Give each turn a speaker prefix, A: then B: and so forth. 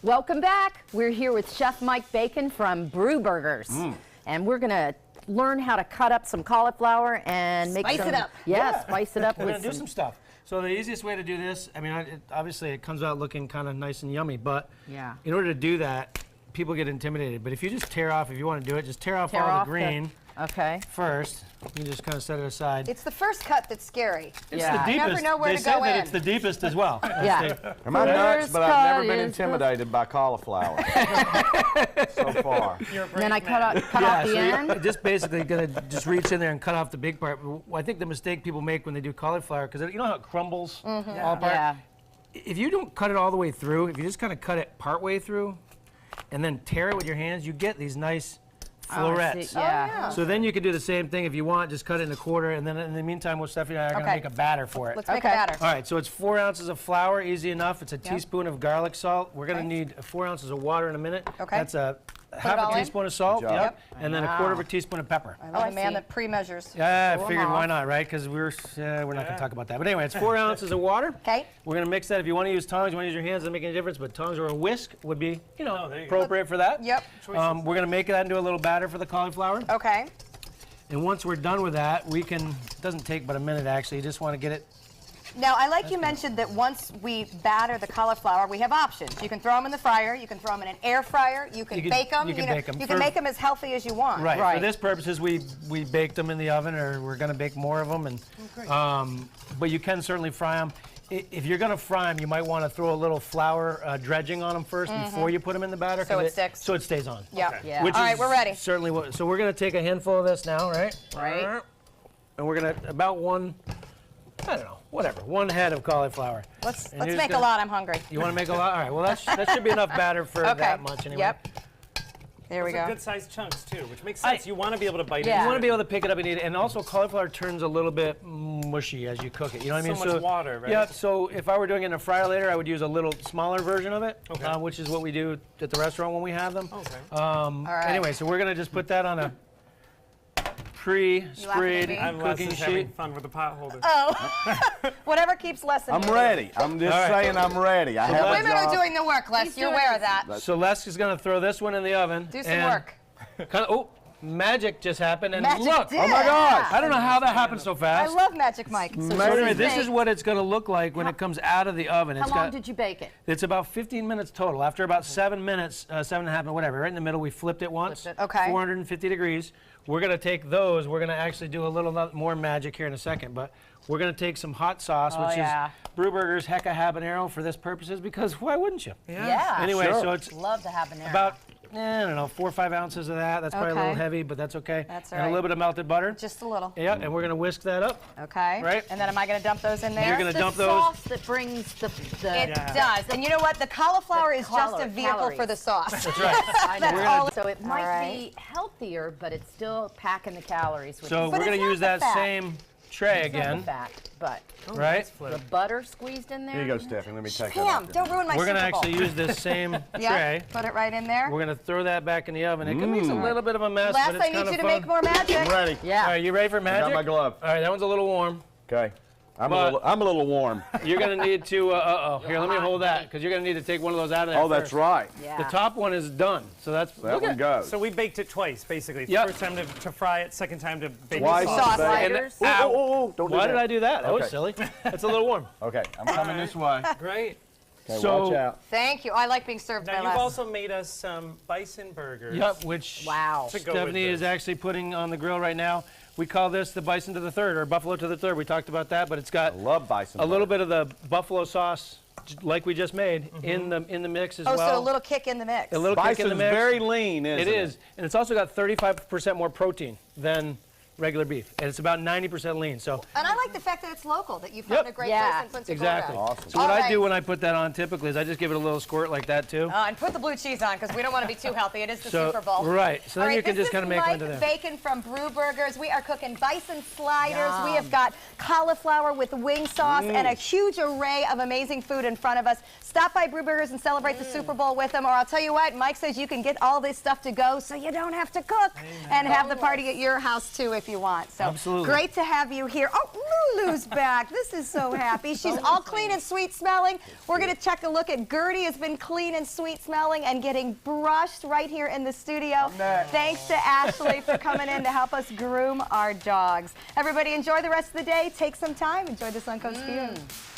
A: Welcome back. We're here with Chef Mike Bacon from Brew Burgers. And we're going to learn how to cut up some cauliflower and make
B: Spice
A: some...
B: it up.
A: Yeah, spice it up.
C: We're going to do some stuff. So the easiest way to do this, I mean, obviously it comes out looking kind of nice and yummy, but in order to do that, people get intimidated. But if you just tear off, if you want to do it, just tear off all the green first. You just kind of set it aside.
B: It's the first cut that's scary.
C: It's the deepest.
B: You never know where
C: they
B: to
C: say
B: go
C: that
B: in.
C: it's the deepest as well.
D: Am I nuts? But I've never been intimidated by cauliflower so far.
A: Then I cut off the end.
C: You're just basically going to just reach in there and cut off the big part. I think the mistake people make when they do cauliflower, because you know how it crumbles all apart?
A: Yeah.
C: If you don't cut it all the way through, if you just kind of cut it part way through and then tear it with your hands, you get these nice florets. So then you can do the same thing if you want, just cut it in a quarter, and then in the meantime, Stephanie and I are going to make a batter for it.
B: Let's make a batter.
C: All right, so it's 4 ounces of flour, easy enough. It's a teaspoon of garlic salt. We're going to need 4 ounces of water in a minute. That's a half a teaspoon of salt, and then a 1/4 teaspoon of pepper.
B: I love a man that pre-measures.
C: Yeah, I figured why not, right? Because we're not going to talk about that. But anyway, it's 4 ounces of water.
B: Okay.
C: We're going to mix that. If you want to use tongs, you want to use your hands, doesn't make any difference, but tongs or a whisk would be, appropriate for that.
B: Yep.
C: We're going to make that into a little batter for the cauliflower.
B: Okay.
C: And once we're done with that, we can, it doesn't take but a minute actually, you just want to get it.
B: Now, I like you mentioned that once we batter the cauliflower, we have options. You can throw them in the fryer, you can throw them in an air fryer, you can bake them.
C: You can bake them.
B: You can make them as healthy as you want.
C: Right. For this purposes, we baked them in the oven, or we're going to bake more of them. And but you can certainly fry them. If you're going to fry them, you might want to throw a little flour dredging on them first before you put them in the batter.
B: So it sticks.
C: So it stays on.
B: Yeah.
C: Which
B: All right, we're ready.
C: Certainly what, so we're going to take a handful of this now, right?
A: Right.
C: And we're going to, about one, I don't know, whatever, 1 head of cauliflower.
B: Let's make a lot. I'm hungry.
C: You want to make a lot? All right, well, that should be enough batter for that much anyway.
B: Yep. There we
E: Those are
B: go.
E: good sized chunks too, which makes sense. You want to be able to bite it.
C: You want to be able to pick it up and eat it. And also, cauliflower turns a little bit mushy as you cook it. You know what I mean?
E: So much water, right?
C: Yeah, so if I were doing it in a fryer later, I would use a little smaller version of it, which is what we do at the restaurant when we have them. Anyway, so we're going to just put that on a pre-sprayed cooking sheet.
E: Having fun with the pot holder.
B: Oh. Whatever keeps Les in
D: I'm ready. I'm just saying I'm ready. I have
B: Women are doing the work, Les. You're aware of that.
C: So Les is going to throw this one in the oven.
B: Do some work.
C: Magic just happened, and
B: Magic
C: look!
B: did.
C: Oh my gosh! I don't know how that happened so
B: I
C: fast.
B: love Magic Mike.
C: So anyway, this is what it's going to look like when it comes out of the oven.
A: How long did you bake it?
C: It's about 15 minutes total. After about 7 minutes, 7.5, whatever, right in the middle, we flipped it once.
B: Okay.
C: 450 degrees. We're going to take those. We're going to actually do a little more magic here in a second, but we're going to take some hot sauce, which is Brew Burgers Hecka Habanero for this purposes, because why wouldn't you?
A: Yeah.
C: Anyway, so it's
A: love the habanero.
C: about, I don't know, 4 or 5 ounces of that. That's probably a little heavy, but that's okay.
B: That's all
C: and a little bit of melted butter.
B: Just a little.
C: Yeah, and we're going to whisk that up.
B: Okay.
C: Right.
B: And then am I going to dump those in there?
C: You're going to dump those.
A: Sauce that brings the
B: It does. And you know what? The cauliflower is just a vehicle for the sauce.
C: That's right.
B: That's all.
A: So it might be healthier, but it's still packing the calories. With
C: So we're going to use that same tray again.
A: Fat, but
C: right?
A: the butter squeezed in there.
D: Here you go, Stephanie. Let me take that.
B: Damn, don't ruin my
C: We're going to
B: Super Bowl.
C: actually use this same tray.
B: Put it right in there.
C: We're going to throw that back in the oven. It can make a little bit of a mess,
B: Les,
C: but it's
B: I
C: kind
B: need
C: of
B: you to
C: fun.
B: make more magic.
D: I'm ready.
A: Yeah.
C: All right, you ready for
D: I
C: magic?
D: got my glove.
C: All right, that one's a little warm.
D: Okay. I'm a little warm.
C: You're going to need to, here, let me hold that, because you're going to need to take one of those out of there
D: Oh, that's
C: first.
D: right.
A: Yeah.
C: The top one is done, so that's
D: That one goes.
E: So we baked it twice, basically.
C: Yep.
E: First time to fry it, second time to bake
D: Twice.
E: the sauce.
B: Sauce
D: Bake.
B: sliders.
D: Don't do
C: Why
D: that.
C: did I do that? That was
D: Okay.
C: silly. It's a little warm.
D: Okay, I'm coming this way.
E: Great.
D: Okay,
C: So-
D: watch out.
B: Thank you. I like being served
E: Now
B: by
E: you've
B: Les.
E: also made us some bison burgers.
C: Yep, which
E: To go with
C: Stephanie is
E: this.
C: actually putting on the grill right now. We call this the Bison to the Third, or Buffalo to the Third. We talked about that, but it's got
D: I love bison.
C: a little bit of the buffalo sauce, like we just made, in the mix as well.
B: so a little kick in the mix.
C: A little kick in
D: Bison's
C: the mix.
D: very lean, isn't it?
C: It is, and it's also got 35% more protein than regular beef, and it's about 90% lean. So
B: And I like the fact that it's local, that you found a great place in Punta
C: exactly.
B: Gorda.
D: Awesome.
C: So what
B: All
C: I do
B: right.
C: when I put that on typically is I just give it a little squirt like that too.
B: And put the blue cheese on, because we don't want to be too healthy. It is the
C: So-
B: Super Bowl.
C: right. So then
B: All
C: you can
B: this
C: just kind of
B: is
C: make
B: Mike
C: one to there.
B: Bacon from Brew Burgers. We are cooking bison sliders. We have got cauliflower with wing sauce and a huge array of amazing food in front of us. Stop by Brew Burgers and celebrate the Super Bowl with them, or I'll tell you what, Mike says you can get all this stuff to go so you don't have to cook and have the party at your house too if if you want. So
C: Absolutely.
B: great to have you here. Oh, Lulu's back. This is so happy. She's all clean and sweet smelling. We're going to take a look at Gertie has been clean and sweet smelling and getting brushed right here in the studio. Thanks to Ashley for coming in to help us groom our dogs. Everybody enjoy the rest of the day. Take some time. Enjoy the Suncoast View.